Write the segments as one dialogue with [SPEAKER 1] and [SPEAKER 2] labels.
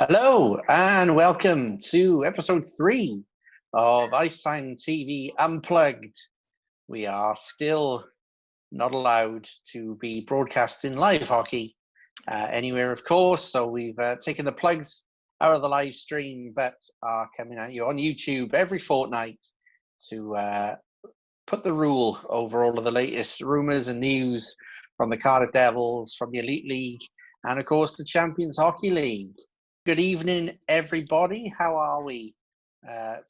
[SPEAKER 1] Hello and welcome to episode 3 of IceTime.TV Unplugged. We are still not allowed to be broadcasting live hockey anywhere, of course, so we've taken the plugs out of the live stream, but are coming at you on YouTube every fortnight to put the rule over all of the latest rumours and news from the Cardiff Devils, from the Elite League, and of course the Champions Hockey League. Good evening, everybody. How are we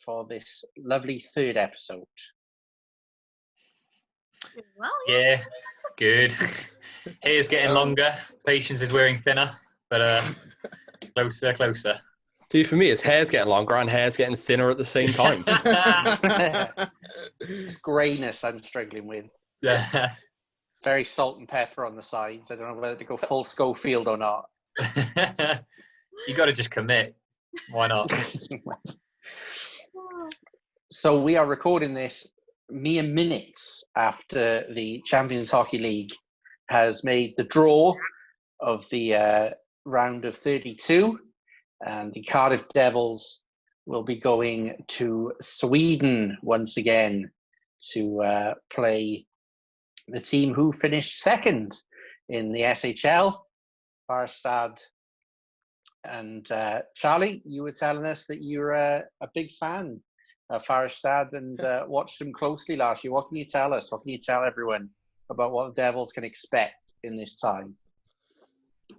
[SPEAKER 1] for this lovely third episode?
[SPEAKER 2] Well,
[SPEAKER 3] yeah, good. Hair's getting longer. Patience is wearing thinner, but closer.
[SPEAKER 4] See, for me, his hair's getting longer and hair's getting thinner at the same time.
[SPEAKER 1] It's greyness I'm struggling with.
[SPEAKER 3] Yeah.
[SPEAKER 1] Very salt and pepper on the sides. I don't know whether to go full Schofield or not.
[SPEAKER 3] You got to just commit. Why not?
[SPEAKER 1] So we are recording this mere minutes after the Champions Hockey League has made the draw of the round of 32, and the Cardiff Devils will be going to Sweden once again to play the team who finished second in the SHL, Farstad. And Charlie, you were telling us that you're a big fan of Farstad and watched them closely last year. What can you tell us? What can you tell everyone about what the Devils can expect in this time?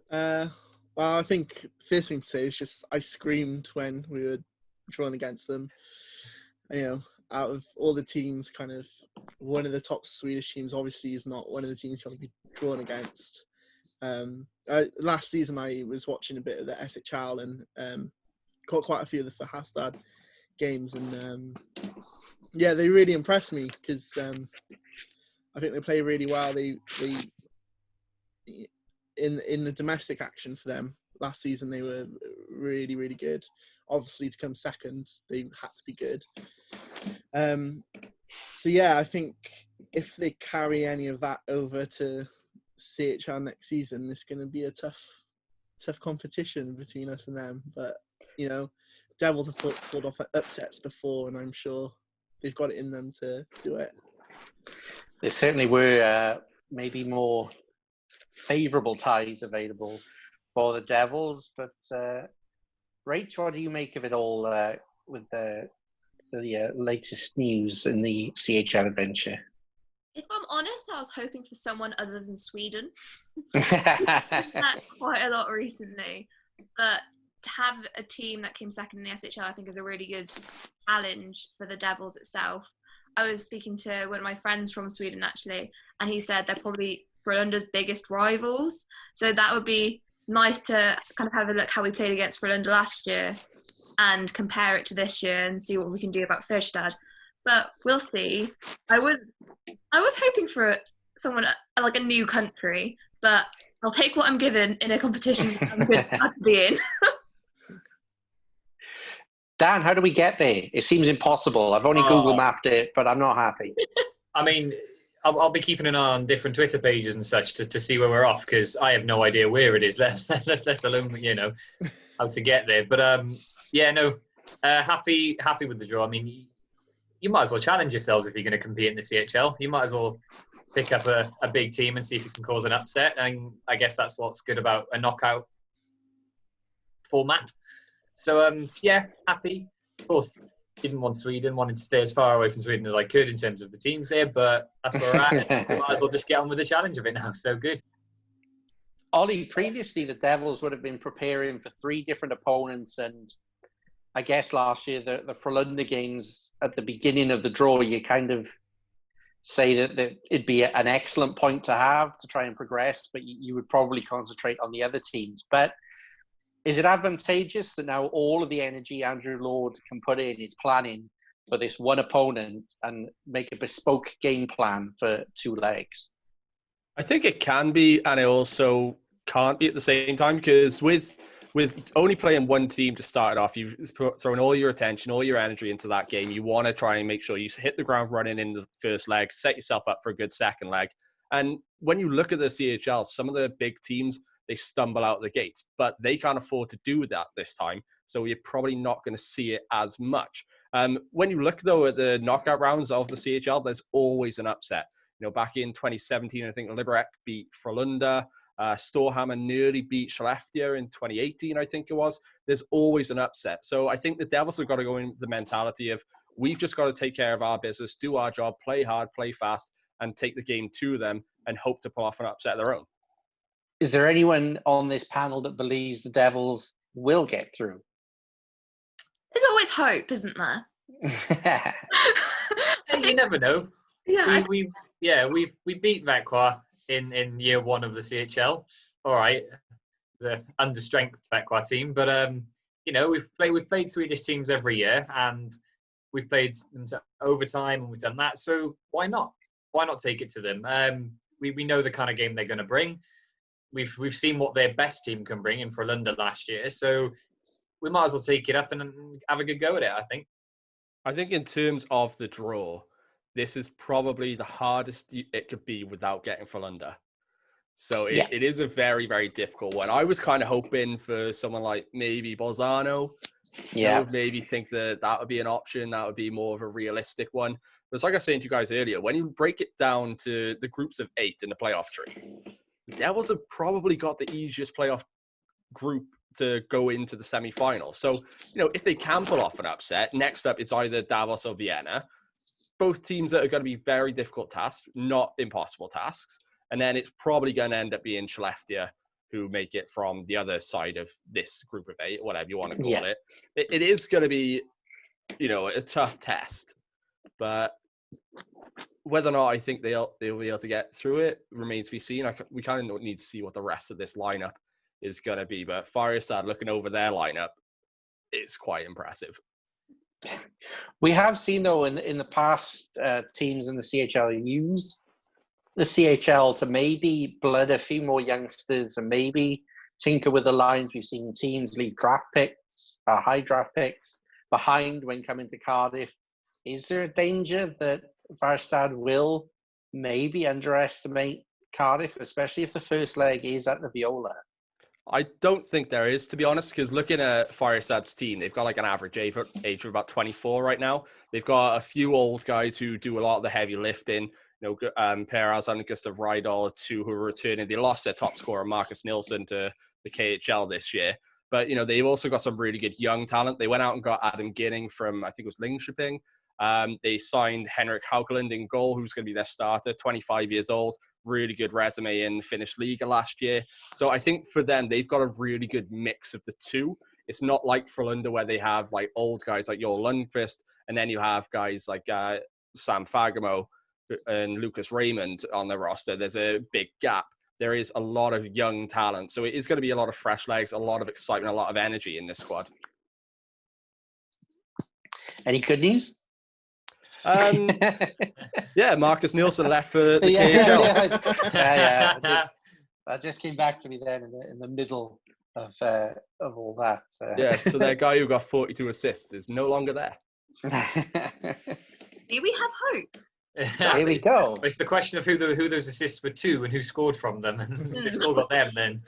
[SPEAKER 5] Well, I think first thing to say is just I screamed when we were drawn against them. You know, out of all the teams, kind of one of the top Swedish teams obviously is not one of the teams you want to be drawn against. Last season I was watching a bit of the SHL and caught quite a few of the Farstad games, and they really impressed me because I think they play really well. They in the domestic action for them last season they were really, really good. Obviously to come second they had to be good. I think if they carry any of that over to CHL next season, it's going to be a tough competition between us and them. But, you know, Devils have pulled off upsets before, and I'm sure they've got it in them to do it.
[SPEAKER 1] There certainly were maybe more favourable ties available for the Devils, but Rach, what do you make of it all with the latest news in the CHL adventure?
[SPEAKER 2] if I'm honest, I was hoping for someone other than Sweden. That quite a lot recently. But to have a team that came second in the SHL, I think is a really good challenge for the Devils itself. I was speaking to one of my friends from Sweden, actually, and he said they're probably Frölunda's biggest rivals. So that would be nice to kind of have a look how we played against Frölunda last year and compare it to this year and see what we can do about Farstad. But we'll see. I was hoping for someone like a new country, but I'll take what I'm given in a competition I'm good at being.
[SPEAKER 1] Dan, how do we get there? It seems impossible. I've only Google mapped it, but I'm not happy.
[SPEAKER 3] I mean, I'll be keeping an eye on different Twitter pages and such to see where we're off, because I have no idea where it is, let alone, how to get there. But happy with the draw. I mean, you might as well challenge yourselves if you're going to compete in the CHL. You might as well pick up a big team and see if you can cause an upset. And I guess that's what's good about a knockout format. So, happy. Of course, didn't want Sweden, wanted to stay as far away from Sweden as I could in terms of the teams there, but that's where we're at. We might as well just get on with the challenge of it now. So good.
[SPEAKER 1] Ollie, previously the Devils would have been preparing for 3 different opponents, and I guess last year the Frölunda games at the beginning of the draw, you kind of say that it'd be an excellent point to have to try and progress, but you would probably concentrate on the other teams. But is it advantageous that now all of the energy Andrew Lord can put in is planning for this one opponent and make a bespoke game plan for 2 legs?
[SPEAKER 4] I think it can be, and it also can't be at the same time, because with only playing one team to start it off, you've thrown all your attention, all your energy into that game. You want to try and make sure you hit the ground running in the first leg, set yourself up for a good second leg. And when you look at the CHL, some of the big teams, they stumble out the gates. But they can't afford to do that this time, so you're probably not going to see it as much. When you look, though, at the knockout rounds of the CHL, there's always an upset. Back in 2017, I think Liberec beat Frölunda. Storhamar nearly beat Skellefteå in 2018, I think it was. There's always an upset. So I think the Devils have got to go in the mentality of, we've just got to take care of our business, do our job, play hard, play fast, and take the game to them and hope to pull off an upset of their own.
[SPEAKER 1] Is there anyone on this panel that believes the Devils will get through?
[SPEAKER 2] There's always hope, isn't there?
[SPEAKER 3] You never know.
[SPEAKER 2] Yeah.
[SPEAKER 3] We beat Växjö in year one of the CHL. All right, the understrength Växjö team, but we've played Swedish teams every year, and we've played them to overtime, and we've done that. So why not? Why not take it to them? We know the kind of game they're going to bring. We've seen what their best team can bring in Frölunda last year, so we might as well take it up and have a good go at it, I think.
[SPEAKER 4] I think in terms of the draw, this is probably the hardest it could be without getting Frölunda. So it is a very, very difficult one. I was kind of hoping for someone like maybe Bolzano. Maybe think that would be an option. That would be more of a realistic one. But it's like I was saying to you guys earlier, when you break it down to the groups of 8 in the playoff tree, the Devils have probably got the easiest playoff group to go into the semi-final. So, if they can pull off an upset, next up it's either Davos or Vienna. Both teams that are going to be very difficult tasks, not impossible tasks. And then it's probably going to end up being Skellefteå who make it from the other side of this group of 8, whatever you want to call it. It is going to be, a tough test. But whether or not I think they'll be able to get through it remains to be seen. We kind of need to see what the rest of this lineup is going to be. But Färjestad, looking over their lineup, it's quite impressive.
[SPEAKER 1] We have seen, though, in the past, teams in the CHL use the CHL to maybe blood a few more youngsters and maybe tinker with the lines. We've seen teams leave draft picks, high draft picks, behind when coming to Cardiff. Is there a danger that Färjestad will maybe underestimate Cardiff, especially if the first leg is at the Viola?
[SPEAKER 4] I don't think there is, to be honest, because looking at Färjestad's team, they've got like an average age of about 24 right now. They've got a few old guys who do a lot of the heavy lifting. Peras and Gustav Rydahl, 2 who are returning. They lost their top scorer, Marcus Nilsson, to the KHL this year. But, they've also got some really good young talent. They went out and got Adam Ginning from, I think it was Linköping. They signed Henrik Haukeland in goal, who's going to be their starter, 25 years old. Really good resume in Finnish Liga last year. So I think for them, they've got a really good mix of the two. It's not like Frölunda where they have like old guys like Joel Lundqvist, and then you have guys like Sam Fagemo and Lucas Raymond on the roster. There's a big gap. There is a lot of young talent. So it is going to be a lot of fresh legs, a lot of excitement, a lot of energy in this squad.
[SPEAKER 1] Any good news?
[SPEAKER 4] Marcus Nilsson left for the KHL.
[SPEAKER 1] That just came back to me then in the middle of all that.
[SPEAKER 4] So that guy who got 42 assists is no longer there.
[SPEAKER 2] Do we have hope?
[SPEAKER 1] Here we go.
[SPEAKER 3] It's the question of who those assists were to and who scored from them. And if they've still got them, then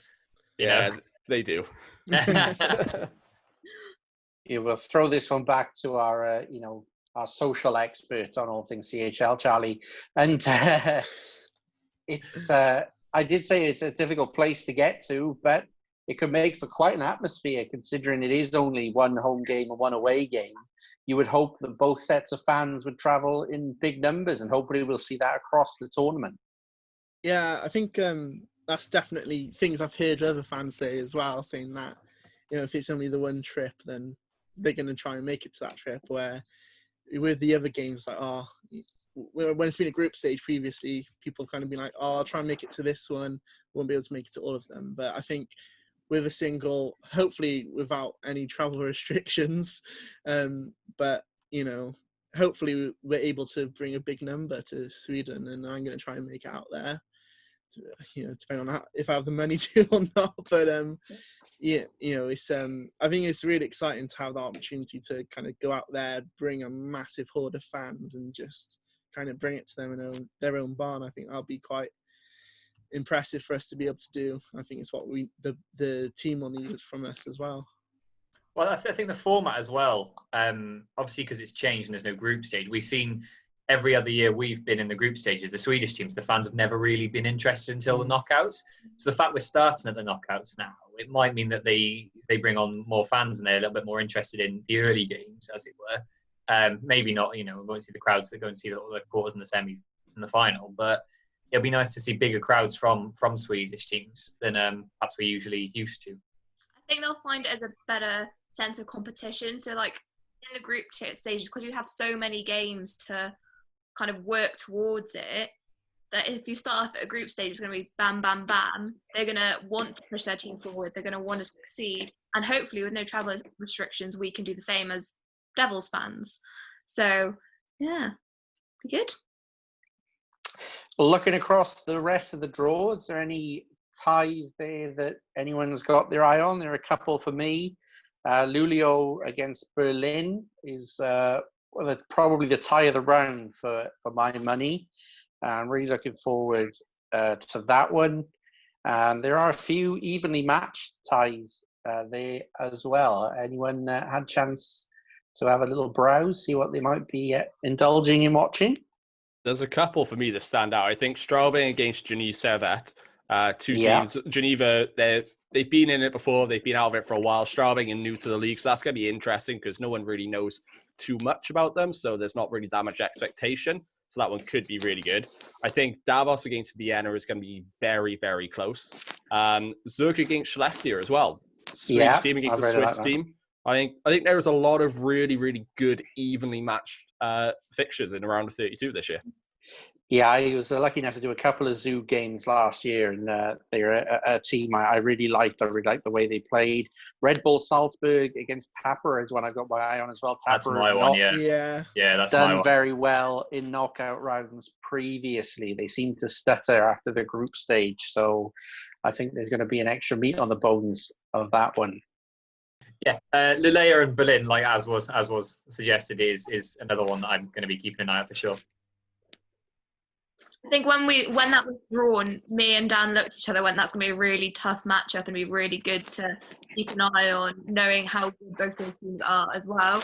[SPEAKER 4] they do.
[SPEAKER 1] We'll throw this one back to our our social expert on all things CHL, Charlie. And it's I did say it's a difficult place to get to, but it could make for quite an atmosphere considering it is only one home game and one away game. You would hope that both sets of fans would travel in big numbers, and hopefully we'll see that across the tournament.
[SPEAKER 5] Yeah, I think that's definitely things I've heard other fans say as well, saying that, if it's only the one trip, then they're going to try and make it to that trip, where with the other games, like, when it's been a group stage previously, people have kind of been like, I'll try and make it to this one, won't be able to make it to all of them. But I think with a single, hopefully without any travel restrictions, but, hopefully we're able to bring a big number to Sweden, and I'm going to try and make it out there, depending on if I have the money to or not. But, it's I think it's really exciting to have the opportunity to kind of go out there, bring a massive horde of fans, and just kind of bring it to them in their own barn. I think that'll be quite impressive for us to be able to do. I think it's what the team will need from us as well.
[SPEAKER 3] Well, I think the format as well, obviously because it's changed and there's no group stage, we've seen every other year we've been in the group stages, the Swedish teams, the fans have never really been interested until the knockouts. So the fact we're starting at the knockouts now, it might mean that they bring on more fans and they're a little bit more interested in the early games, as it were. Maybe not, we won't see the crowds that go and see the quarters and the semis and the final, but it'll be nice to see bigger crowds from Swedish teams than perhaps we're usually used to.
[SPEAKER 2] I think they'll find it as a better sense of competition. So like in the group stages, because you have so many games to kind of work towards it, that if you start off at a group stage, it's going to be bam, bam, bam. They're going to want to push their team forward. They're going to want to succeed. And hopefully with no travel restrictions, we can do the same as Devils fans. So, yeah, be good.
[SPEAKER 1] Looking across the rest of the draw, is there any ties there that anyone's got their eye on? There are a couple for me. Luleå against Berlin is probably the tie of the round for my money. I'm really looking forward to that one. And there are a few evenly matched ties there as well. Anyone had a chance to have a little browse, see what they might be indulging in watching?
[SPEAKER 4] There's a couple for me that stand out. I think Straubing against Genève Servette, two teams. Geneva, they've been in it before. They've been out of it for a while. Straubing are new to the league, so that's going to be interesting because no one really knows too much about them, so there's not really that much expectation. So that one could be really good. I think Davos against Vienna is going to be very, very close. Zurich against Skellefteå as well. Swedish team against the Swiss team. I think there is a lot of really, really good, evenly matched fixtures in around 32 this year.
[SPEAKER 1] Yeah, I was lucky enough to do a couple of Zoo games last year, and they're a team I really liked. I really liked the way they played. Red Bull Salzburg against Tapper is one I've got my eye on as well. Tapper,
[SPEAKER 3] that's my one, yeah, that's
[SPEAKER 1] done
[SPEAKER 3] my one.
[SPEAKER 1] very well in knockout rounds previously. They seem to stutter after the group stage, so I think there's going to be an extra meat on the bones of that one.
[SPEAKER 3] Yeah, Luleå and Berlin, like as was suggested, is another one that I'm going to be keeping an eye out for sure.
[SPEAKER 2] I think when that was drawn, me and Dan looked at each other, went, that's going to be a really tough matchup and be really good to keep an eye on, knowing how good both those teams are as well.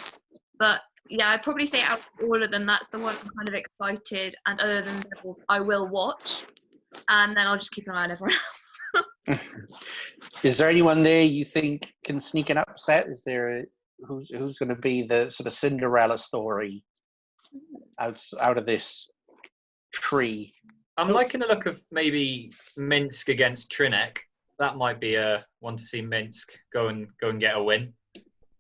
[SPEAKER 2] But yeah, I'd probably say out of all of them, that's the one I'm kind of excited, and other than Devils, I will watch, and then I'll just keep an eye on everyone else.
[SPEAKER 1] Is there anyone there you think can sneak an upset? Is there who's going to be the sort of Cinderella story out of this tree?
[SPEAKER 3] I'm liking the look of maybe Minsk against Trinek. That might be a one to see Minsk go and get a win.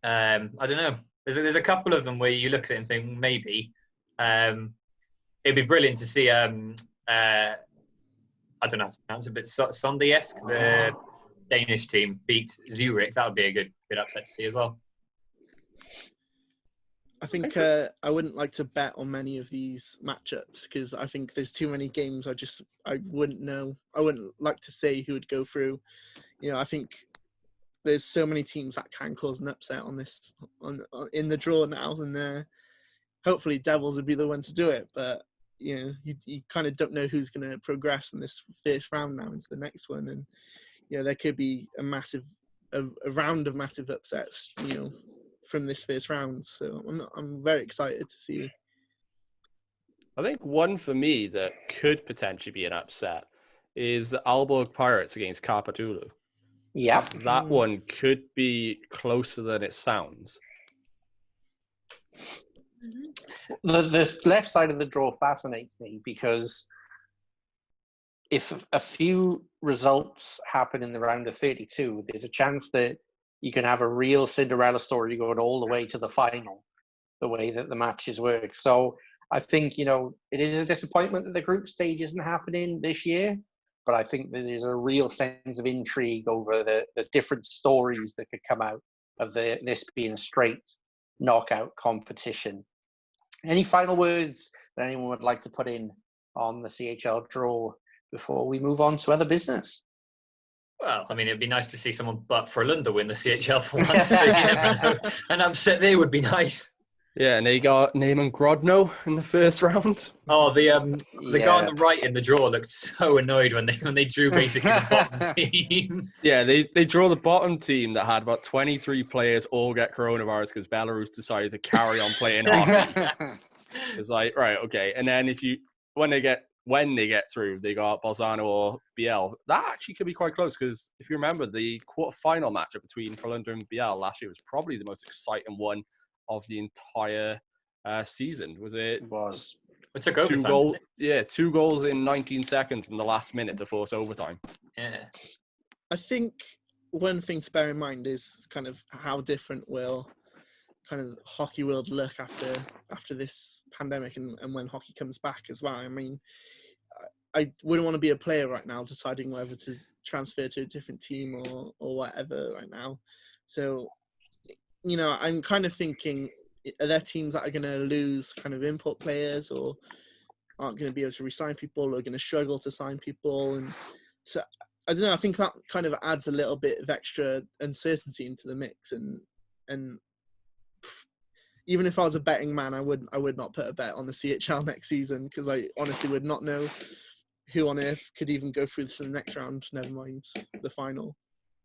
[SPEAKER 3] I don't know. There's a couple of them where you look at it and think maybe. It'd be brilliant to see. I don't know how to pronounce it, but Sondiesque, the Danish team, beat Zurich. That would be a good upset to see as well.
[SPEAKER 5] I think I wouldn't like to bet on many of these matchups because I think there's too many games I wouldn't know. I wouldn't like to say who would go through. I think there's so many teams that can cause an upset in the draw now, and hopefully Devils would be the one to do it. But you kind of don't know who's going to progress from this first round now into the next one, and there could be a round of massive upsets. From this first round, so I'm very excited to see.
[SPEAKER 4] I think one for me that could potentially be an upset is the Aalborg Pirates against Karpatulu.
[SPEAKER 1] Yeah,
[SPEAKER 4] that one could be closer than it sounds.
[SPEAKER 1] The left side of the draw fascinates me because if a few results happen in the round of 32, there's a chance that you can have a real Cinderella story going all the way to the final, the way that the matches work. So I think, it is a disappointment that the group stage isn't happening this year, but I think that there's a real sense of intrigue over the different stories that could come out of this being a straight knockout competition. Any final words that anyone would like to put in on the CHL draw before we move on to other business?
[SPEAKER 3] Well, I mean, it'd be nice to see someone but Frölunda win the CHL for once. So you never know. An upset there would be nice.
[SPEAKER 4] Yeah, and they got Naaman Grodno in the first round.
[SPEAKER 3] Oh, the guy
[SPEAKER 1] Yeah.
[SPEAKER 3] on the right in the draw looked so annoyed when they drew basically the bottom team.
[SPEAKER 4] Yeah, they draw the bottom team that had about 23 players all get coronavirus because Belarus decided to carry on playing hockey. It's like, right, okay. And then when they get through, they got Bolzano or BL. That actually could be quite close because if you remember, the quarterfinal matchup between Frölunda and BL last year was probably the most exciting one of the entire season. Was it?
[SPEAKER 1] It was.
[SPEAKER 3] It took overtime.
[SPEAKER 4] Two goals in 19 seconds in the last minute to force overtime.
[SPEAKER 3] Yeah.
[SPEAKER 5] I think one thing to bear in mind is kind of how different will kind of hockey world look after this pandemic and when hockey comes back as well. I mean, I wouldn't want to be a player right now deciding whether to transfer to a different team or whatever right now. So, you know, I'm kind of thinking, are there teams that are going to lose kind of import players or aren't going to be able to re-sign people or are going to struggle to sign people? And so, I don't know, I think that kind of adds a little bit of extra uncertainty into the mix. And even if I was a betting man, I would not put a bet on the CHL next season because I honestly would not know who on earth could even go through to the next round, never mind the final.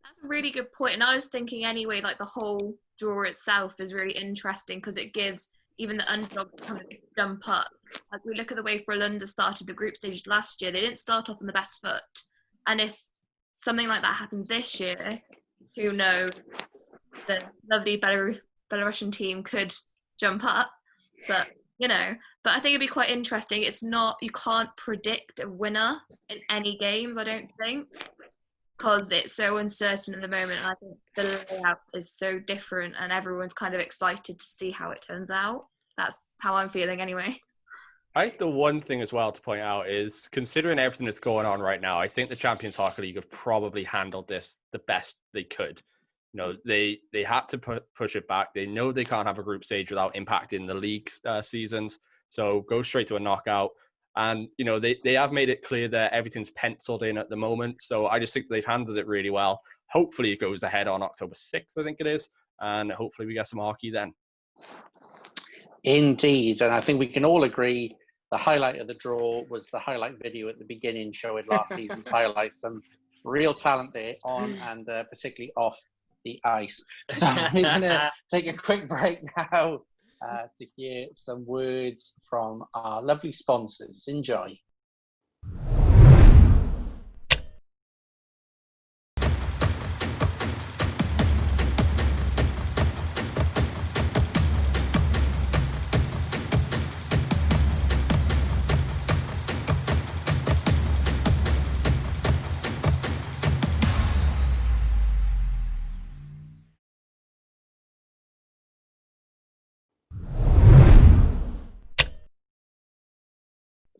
[SPEAKER 2] That's a really good point. And I was thinking anyway, like the whole draw itself is really interesting because it gives even the underdogs kind of jump up. Like we look at the way Frölunda started the group stages last year, they didn't start off on the best foot. And if something like that happens this year, who knows, the lovely Belarusian team could jump up. But, you know, but I think it'd be quite interesting. It's not, you can't predict a winner in any games, I don't think, because it's so uncertain at the moment. I think the layout is so different and everyone's kind of excited to see how it turns out. That's how I'm feeling anyway.
[SPEAKER 4] I think the one thing as well to point out is, considering everything that's going on right now, I think the Champions Hockey League have probably handled this the best they could. You know, they had to push it back. They know they can't have a group stage without impacting the league seasons. So go straight to a knockout. And, you know, they have made it clear that everything's penciled in at the moment. So I just think they've handled it really well. Hopefully it goes ahead on October 6th, I think it is. And hopefully we get some hockey then.
[SPEAKER 1] Indeed. And I think we can all agree the highlight of the draw was the highlight video at the beginning showing last season's highlights. Some real talent there on and particularly off the ice. So we're going to take a quick break now to hear some words from our lovely sponsors. Enjoy.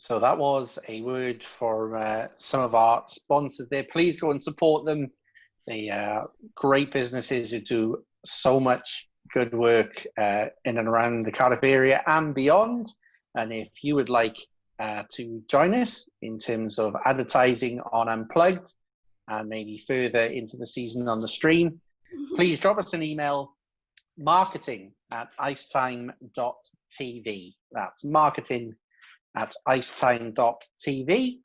[SPEAKER 1] So that was a word for some of our sponsors there. Please go and support them. They are great businesses who do so much good work in and around the Cardiff area and beyond. And if you would like to join us in terms of advertising on Unplugged and maybe further into the season on the stream, please drop us an email, marketing@IceTime.TV. That's marketing@IceTime.TV,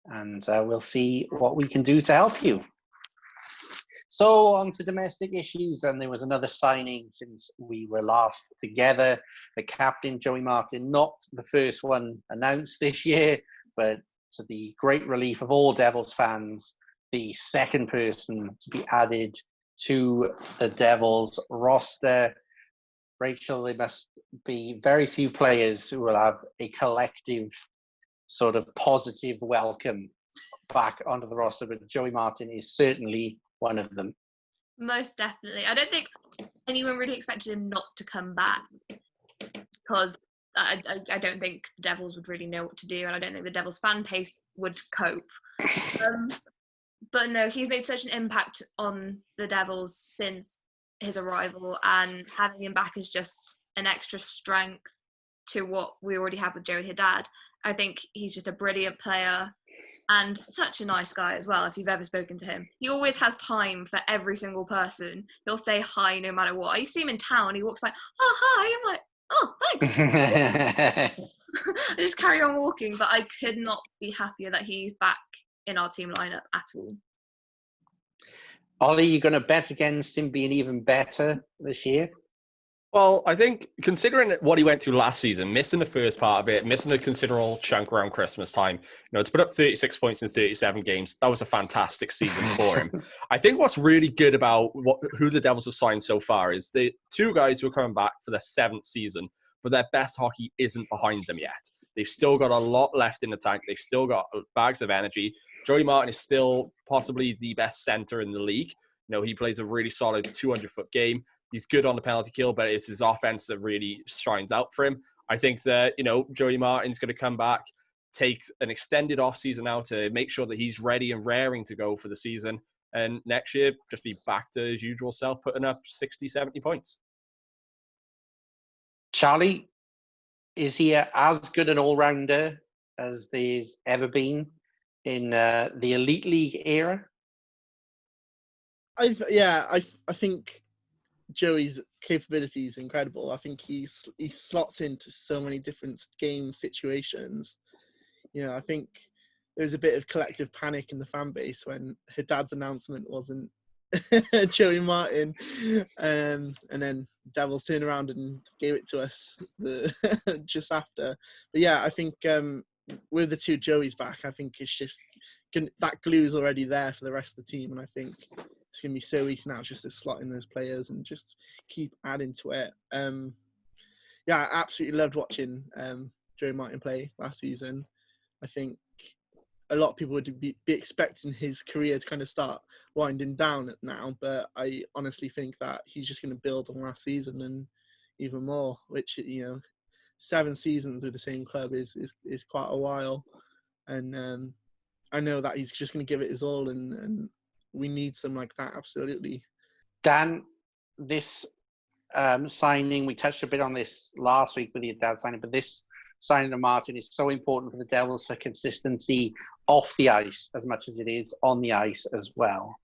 [SPEAKER 1] and we'll see what we can do to help you. So on to domestic issues, and there was another signing since we were last together. The captain, Joey Martin, not the first one announced this year, but to the great relief of all Devils fans, the second person to be added to the Devils roster. Rachel, there must be very few players who will have a collective sort of positive welcome back onto the roster, but Joey Martin is certainly one of them.
[SPEAKER 2] Most definitely. I don't think anyone really expected him not to come back because I don't think the Devils would really know what to do, and I don't think the Devils fan base would cope. But no, he's made such an impact on the Devils since his arrival, and having him back is just an extra strength to what we already have with Joey Haddad. I think he's just a brilliant player and such a nice guy as well. If you've ever spoken to him, he always has time for every single person. He'll say hi no matter what. I see him in town, he walks like, oh hi, I'm like, Oh, thanks. I just carried on walking, but I could not be happier that he's back in our team lineup at all.
[SPEAKER 1] Ollie, you going to bet against him being even better this year?
[SPEAKER 4] Well, I think considering what he went through last season, missing the first part of it, missing a considerable chunk around Christmas time, to put up 36 points in 37 games, that was a fantastic season for him. I think what's really good about who the Devils have signed so far is the two guys who are coming back for their 7th season, but their best hockey isn't behind them yet. They've still got a lot left in the tank. They've still got bags of energy. Joey Martin is still possibly the best center in the league. He plays a really solid 200-foot game. He's good on the penalty kill, but it's his offense that really shines out for him. I think that, Joey Martin's going to come back, take an extended offseason now to make sure that he's ready and raring to go for the season. And next year, just be back to his usual self, putting up 60, 70 points.
[SPEAKER 1] Charlie, is he as good an all-rounder as there's ever been in the Elite League era?
[SPEAKER 5] I think Joey's capability is incredible. I think he slots into so many different game situations. I think there was a bit of collective panic in the fan base when Haddad's announcement wasn't Joey Martin, and then Devils turned around and gave it to us just after. But yeah, I think with the two Joeys back, I think it's just that glue's already there for the rest of the team, and I think it's going to be so easy now just to slot in those players and just keep adding to it. I absolutely loved watching Joey Martin play last season. I think a lot of people would be expecting his career to kind of start winding down now, but I honestly think that he's just going to build on last season and even more, which, 7 seasons with the same club is quite a while. And I know that he's just going to give it his all, and we need some like that, absolutely.
[SPEAKER 1] Dan, this signing, we touched a bit on this last week with the Haddad signing, but this signing of Martin is so important for the Devils for consistency off the ice as much as it is on the ice as well.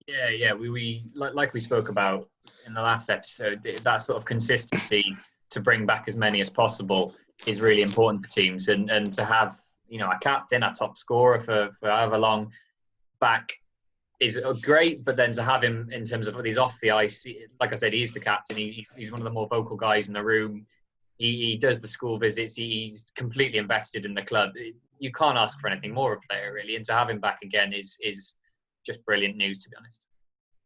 [SPEAKER 3] Yeah. We like we spoke about in the last episode, that sort of consistency to bring back as many as possible is really important for teams, and to have a captain, a top scorer for however long back is great, but then to have him in terms of these off the ice, like I said, he's the captain. He's one of the more vocal guys in the room. He does the school visits. He's completely invested in the club. You can't ask for anything more of a player, really. And to have him back again is just brilliant news, to be honest.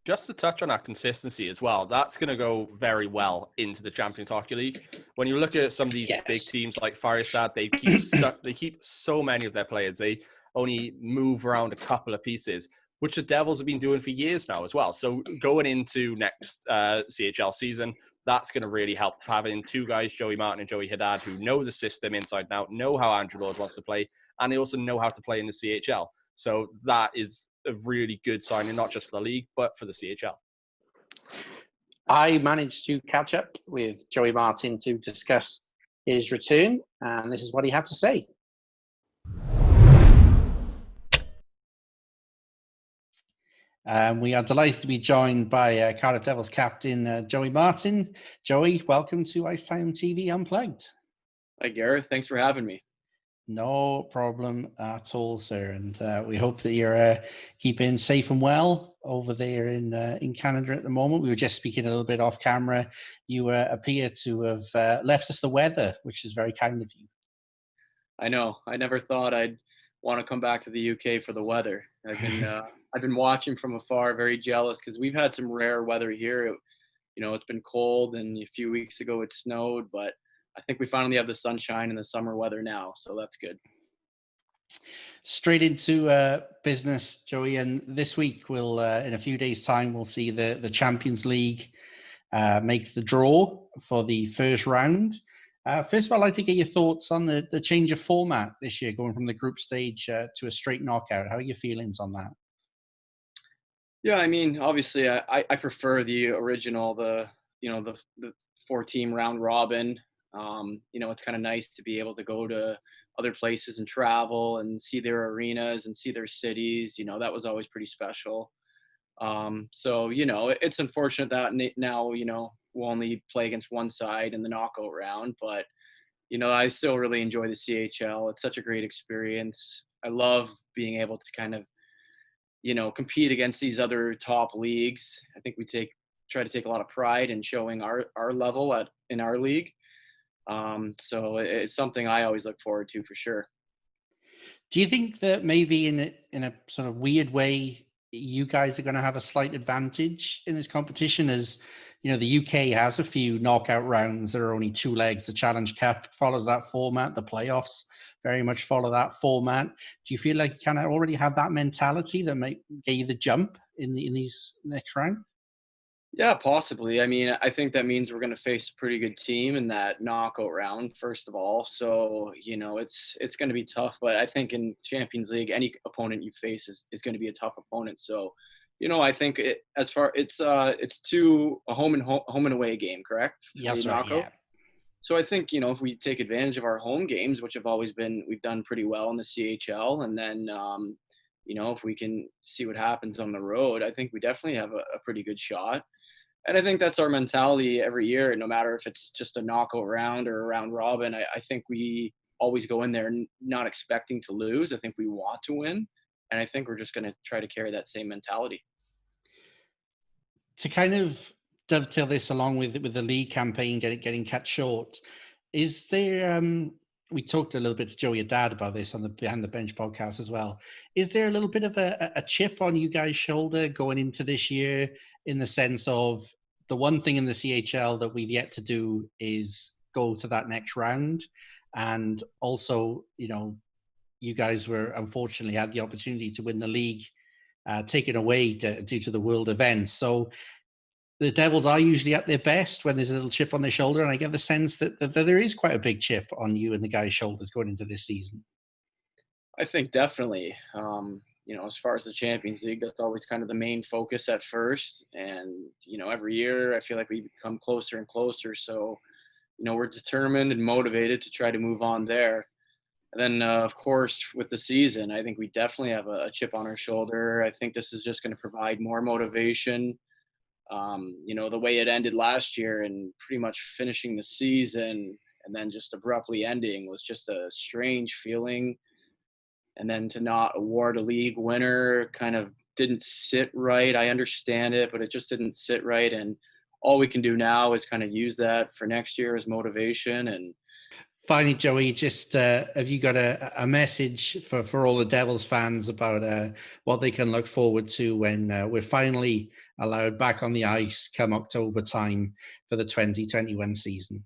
[SPEAKER 4] Just to touch on that consistency as well, that's going to go very well into the Champions Hockey League. When you look at some of these big teams like Firesat, they keep so many of their players. They only move around a couple of pieces, which the Devils have been doing for years now as well. So going into next CHL season, that's going to really help having two guys, Joey Martin and Joey Haddad, who know the system inside and out, know how Andrew Lord wants to play, and they also know how to play in the CHL. So that is a really good signing, not just for the league, but for the CHL.
[SPEAKER 1] I managed to catch up with Joey Martin to discuss his return, and this is what he had to say. We are delighted to be joined by Cardiff Devils captain Joey Martin. Joey, welcome to IceTime.TV Unplugged.
[SPEAKER 6] Hi, Gareth. Thanks for having me.
[SPEAKER 1] No problem at all, sir. And we hope that you're keeping safe and well over there in Canada at the moment. We were just speaking a little bit off camera. You appear to have left us the weather, which is very kind of you.
[SPEAKER 6] I know. I never thought I'd want to come back to the UK for the weather. I've been watching from afar, very jealous, because we've had some rare weather here. It's been cold, and a few weeks ago it snowed, but I think we finally have the sunshine and the summer weather now, so that's good.
[SPEAKER 1] Straight into business, Joey, and this week we'll, in a few days' time, we'll see the Champions League make the draw for the first round. First of all, I'd like to get your thoughts on the change of format this year, going from the group stage to a straight knockout. How are your feelings on that?
[SPEAKER 6] Yeah, I mean, obviously, I prefer the original, the 4-team round robin. It's kind of nice to be able to go to other places and travel and see their arenas and see their cities. That was always pretty special. So, it's unfortunate that now, we'll only play against one side in the knockout round. But, I still really enjoy the CHL. It's such a great experience. I love being able to kind of, compete against these other top leagues. I think we try to take a lot of pride in showing our level in our league. So it's something I always look forward to for sure.
[SPEAKER 1] Do you think that maybe in a sort of weird way, you guys are going to have a slight advantage in this competition? As the UK has a few knockout rounds that are only 2 legs. The Challenge Cup follows that format. The playoffs very much follow that format. Do you feel like you kind of already have that mentality that might get you the jump in these next round?
[SPEAKER 6] Yeah, possibly. I mean, I think that means we're going to face a pretty good team in that knockout round, first of all. So, it's going to be tough. But I think in Champions League, any opponent you face is going to be a tough opponent. So, I think it's a home and away game, correct?
[SPEAKER 1] Yes, right, yeah.
[SPEAKER 6] So I think, if we take advantage of our home games, which have always we've done pretty well in the CHL, and then, if we can see what happens on the road, I think we definitely have a pretty good shot. And I think that's our mentality every year, no matter if it's just a knockout round or a round robin. I think we always go in there not expecting to lose. I think we want to win. And I think we're just going to try to carry that same mentality.
[SPEAKER 1] To kind of dovetail this along with the league campaign getting cut short, is there, we talked a little bit to Joey and Dad about this on the Behind the Bench podcast as well. Is there a little bit of a chip on you guys' shoulder going into this year, in the sense of the one thing in the CHL that we've yet to do is go to that next round? And also, you guys were unfortunately had the opportunity to win the league, taken away due to the world events. So the Devils are usually at their best when there's a little chip on their shoulder. And I get the sense that there is quite a big chip on you and the guys' shoulders going into this season.
[SPEAKER 6] I think definitely. As far as the Champions League, that's always kind of the main focus at first. And, every year I feel like we become closer and closer. So, we're determined and motivated to try to move on there. And then, of course, with the season, I think we definitely have a chip on our shoulder. I think this is just going to provide more motivation. The way it ended last year and pretty much finishing the season and then just abruptly ending was just a strange feeling. And then to not award a league winner kind of didn't sit right. I understand it, but it just didn't sit right. And all we can do now is kind of use that for next year as motivation. And
[SPEAKER 1] finally, Joey, just have you got a message for all the Devils fans about what they can look forward to when we're finally allowed back on the ice come October time for the 2021 season?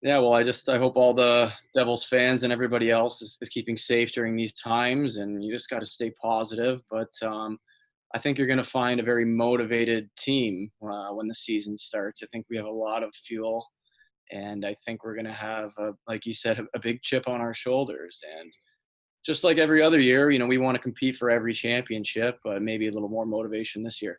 [SPEAKER 6] Yeah, well, I hope all the Devils fans and everybody else is keeping safe during these times, and you just got to stay positive. But I think you're going to find a very motivated team when the season starts. I think we have a lot of fuel, and I think we're going to have, like you said, a big chip on our shoulders. And just like every other year, we want to compete for every championship, but maybe a little more motivation this year.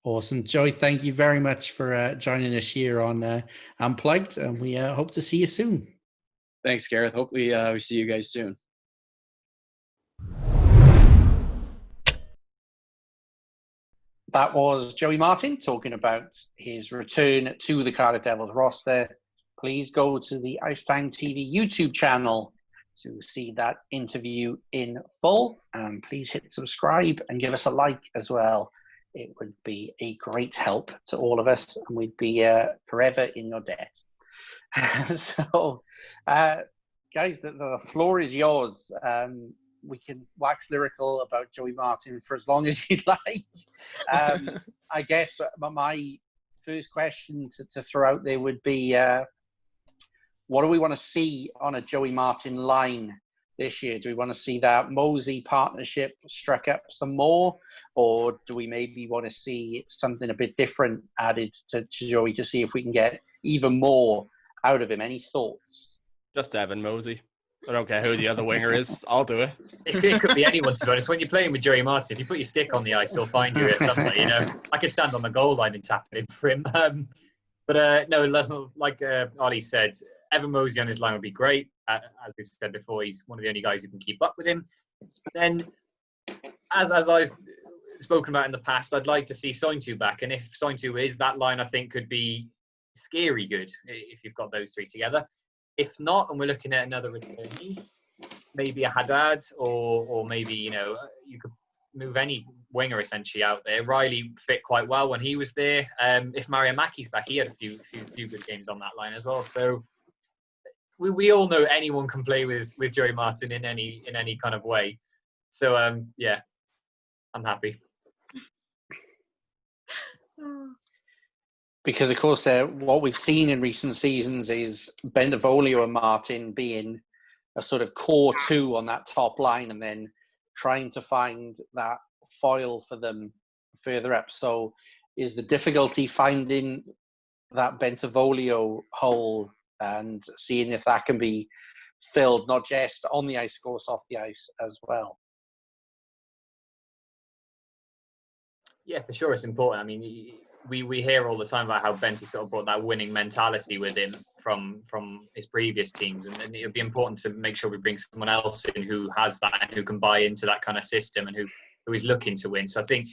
[SPEAKER 1] Awesome. Joey, thank you very much for joining us here on Unplugged, and we hope to see you soon.
[SPEAKER 6] Thanks, Gareth. Hopefully we see you guys soon.
[SPEAKER 1] That was Joey Martin talking about his return to the Cardiff Devils roster. Please go to the IceTime.TV YouTube channel to see that interview in full. And please hit subscribe and give us a like as well. It would be a great help to all of us, and we'd be forever in your debt. So, guys, the floor is yours. We can wax lyrical about Joey Martin for as long as you'd like. I guess my first question to throw out there would be, what do we want to see on a Joey Martin line this year? Do we want to see that Mosey partnership struck up some more, or do we maybe want to see something a bit different added to Joey to see if we can get even more out of him? Any thoughts?
[SPEAKER 4] Just Evan Mosey. I don't care who the other winger is. I'll do it.
[SPEAKER 3] It could be anyone, to be honest. When you're playing with Joey Martin, if you put your stick on the ice, he'll find you somewhere. I can stand on the goal line and tap it in for him. No, like Ollie said, Evan Mosey on his line would be great. As we've said before, he's one of the only guys who can keep up with him. But then, as I've spoken about in the past, I'd like to see Sointu back. And if Sointu is, that line I think could be scary good if you've got those three together. If not, and we're looking at another returnee, maybe a Haddad, or maybe, you know, you could move any winger essentially out there. Riley fit quite well when he was there. If Mario Mackey's back, he had a few good games on that line as well. So we all know anyone can play with Joey Martin in any kind of way. So yeah, I'm happy.
[SPEAKER 1] Because of course, what we've seen in recent seasons is Bentavolio and Martin being a sort of core two on that top line, and then trying to find that foil for them further up. So is the difficulty finding that Bentavolio hole and seeing if that can be filled, not just on the ice, of course, off the ice as well?
[SPEAKER 3] Yeah, for sure, it's important. I mean, we hear all the time about how Benty sort of brought that winning mentality with him from his previous teams, and it would be important to make sure we bring someone else in who has that and who can buy into that kind of system and who is looking to win. So I think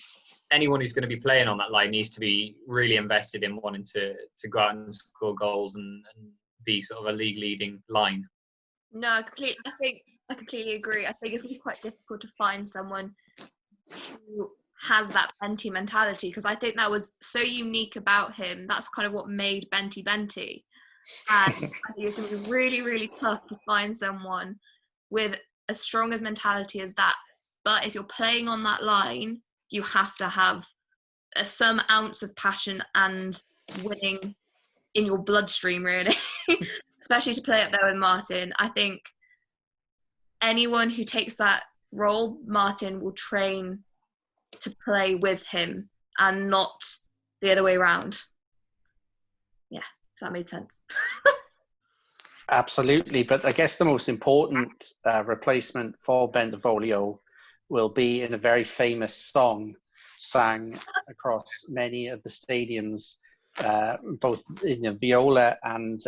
[SPEAKER 3] anyone who's going to be playing on that line needs to be really invested in wanting to go out and score goals and be sort of a league leading line.
[SPEAKER 2] No, I completely agree. I think it's going to be quite difficult to find someone who has that Benty mentality, because I think that was so unique about him. That's kind of what made Benty Benty. And I think it's going to be really, really tough to find someone with as strong as mentality as that. But if you're playing on that line, you have to have some ounce of passion and winning in your bloodstream, really. Especially to play up there with Martin. I think anyone who takes that role, Martin will train to play with him and not the other way around. Yeah, if that made sense.
[SPEAKER 1] Absolutely, but I guess the most important replacement for Bentavolio will be in a very famous song sang across many of the stadiums, both in Viola and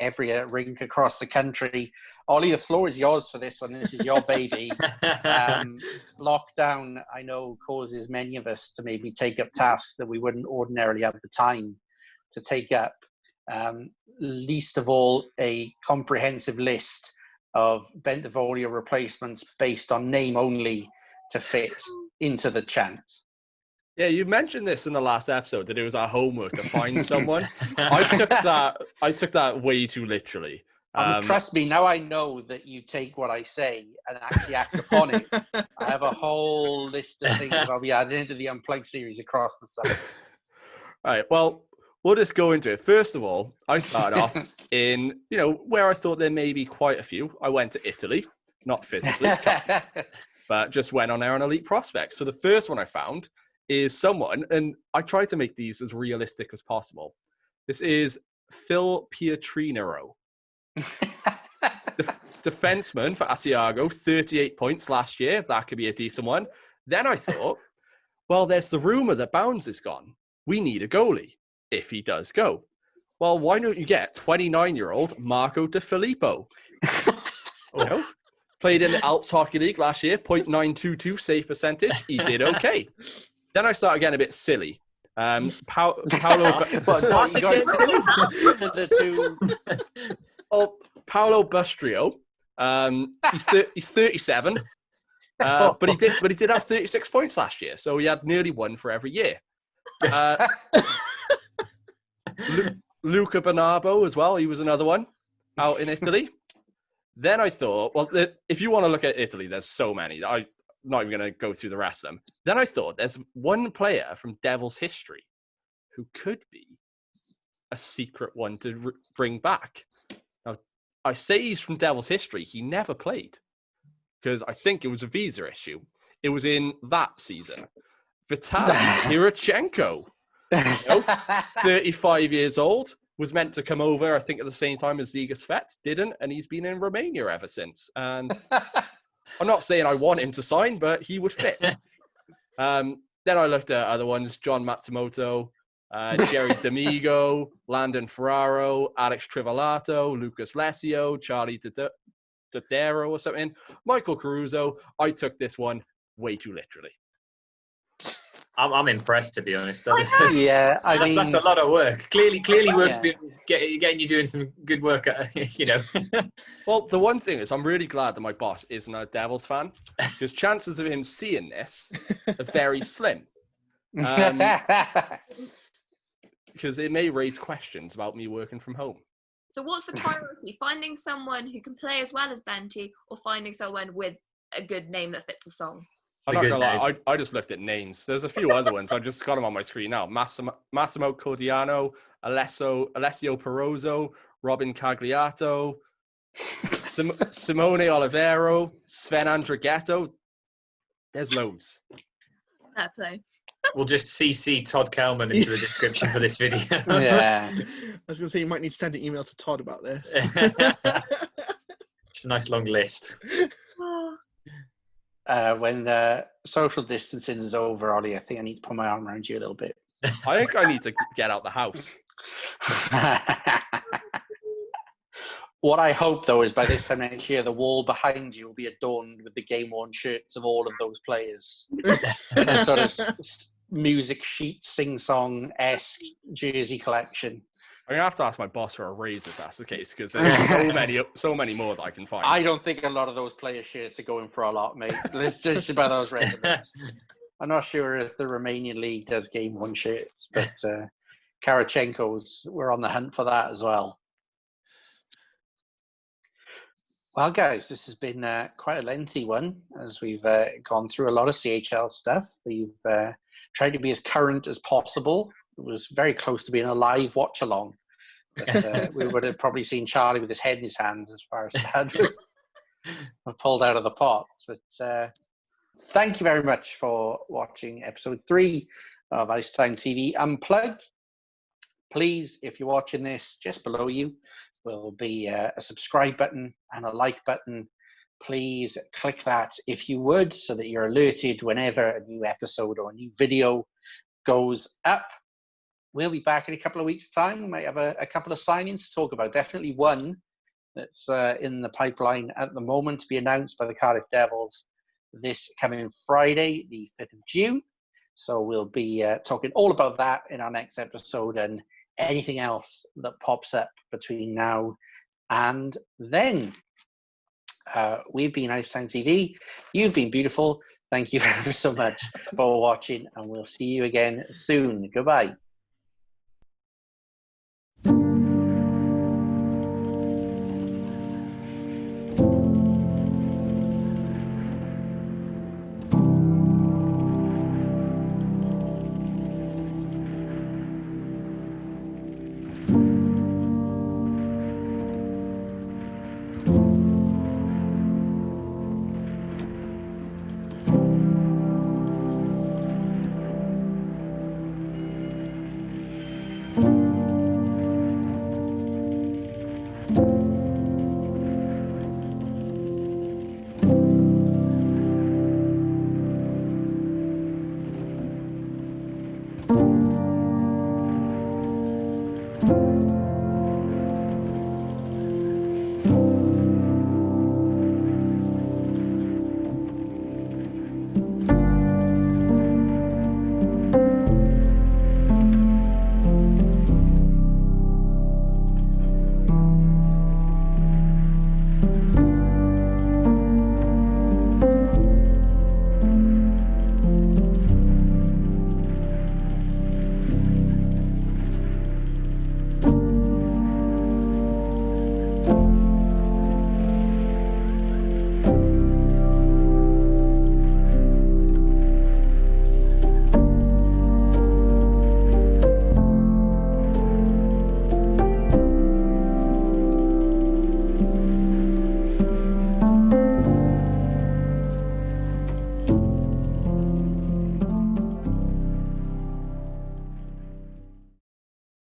[SPEAKER 1] every rink across the country. Ollie, the floor is yours for this one. This is your baby. Lockdown, I know, causes many of us to maybe take up tasks that we wouldn't ordinarily have the time to take up. Least of all, a comprehensive list of Bentavolio replacements based on name only to fit into the chant.
[SPEAKER 4] Yeah, you mentioned this in the last episode that it was our homework to find someone. I took that way too literally.
[SPEAKER 1] Trust me, now I know that you take what I say and actually act upon it. I have a whole list of things I'll be adding into the Unplugged series across the summer.
[SPEAKER 4] All right, well, we'll just go into it. First of all, I started off in, where I thought there may be quite a few. I went to Italy, not physically, but just went on there on Elite Prospects. So the first one I found is someone, and I tried to make these as realistic as possible. This is Phil Pietrinero. Defenseman for Asiago, 38 points last year. That could be a decent one. Then I thought, well, there's the rumor that Bounds is gone. We need a goalie if he does go. Well, why don't you get 29-year-old Marco De Filippo? Played in the Alps Hockey League last year, .922 save percentage. He did okay. Then I started getting a bit silly. Paolo Bustrio. He's 37, but he did have 36 points last year, so he had nearly one for every year. Luca Bonabo as well. He was another one out in Italy. Then I thought, well, if you want to look at Italy, there's so many. I'm not even going to go through the rest of them. Then I thought there's one player from Devil's history who could be a secret one to bring back. Now, I say he's from Devil's history. He never played because I think it was a visa issue. It was in that season. Vitaly Kirichenko, 35 years old, was meant to come over, I think, at the same time as Zigas Fet, didn't, and he's been in Romania ever since. And I'm not saying I want him to sign, but he would fit. Then I looked at other ones, John Matsumoto, Jerry D'Amigo, Landon Ferraro, Alex Trivalato, Lucas Lesio, Charlie Tadero or something, Michael Caruso. I took this one way too literally.
[SPEAKER 3] I'm impressed, to be honest.
[SPEAKER 1] Yeah,
[SPEAKER 3] That's a lot of work. Clearly, work's
[SPEAKER 1] Yeah.
[SPEAKER 3] been getting you doing some good work.
[SPEAKER 4] Well, the one thing is, I'm really glad that my boss isn't a Devils fan, because chances of him seeing this are very slim. Because it may raise questions about me working from home.
[SPEAKER 2] So what's the priority? Finding someone who can play as well as Benty, or finding someone with a good name that fits the song?
[SPEAKER 4] I'm not gonna lie, I just looked at names. There's a few other ones. I just got them on my screen now. Massimo Cordiano, Alessio Perozzo, Robin Cagliato, Simone Olivero, Sven Andrighetto. There's loads.
[SPEAKER 2] Fair play.
[SPEAKER 3] We'll just CC Todd Kelman into the description for this video.
[SPEAKER 1] Yeah.
[SPEAKER 5] I was going to say, you might need to send an email to Todd about this.
[SPEAKER 3] Just a nice long list.
[SPEAKER 1] When social distancing is over, Ollie, I think I need to put my arm around you a little bit.
[SPEAKER 4] I think I need to get out the house.
[SPEAKER 1] What I hope, though, is by this time next year, the wall behind you will be adorned with the Game On shirts of all of those players. A sort of music sheet, sing-song-esque jersey collection.
[SPEAKER 4] I'm gonna have to ask my boss for a raise if that's the case, because there's so many more that I can find.
[SPEAKER 1] I don't think a lot of those player shirts are going for a lot, mate. Let's just about those resumes. I'm not sure if the Romanian league does Game On shirts, but Karachenko's, we're on the hunt for that as well. Well, guys, this has been quite a lengthy one, as we've gone through a lot of CHL stuff. We've tried to be as current as possible. It was very close to being a live watch-along. But, we would have probably seen Charlie with his head in his hands as far as that was pulled out of the pot. But thank you very much for watching episode 3 of IceTime.TV Unplugged. Please, if you're watching this, just below you will be a subscribe button and a like button. Please click that if you would, so that you're alerted whenever a new episode or a new video goes up. We'll be back in a couple of weeks' time. We might have a couple of signings to talk about. Definitely one that's in the pipeline at the moment to be announced by the Cardiff Devils this coming Friday, the 5th of June. So we'll be talking all about that in our next episode, and anything else that pops up between now and then. We've been IceTime TV. You've been beautiful. Thank you very so much for watching, and we'll see you again soon. Goodbye.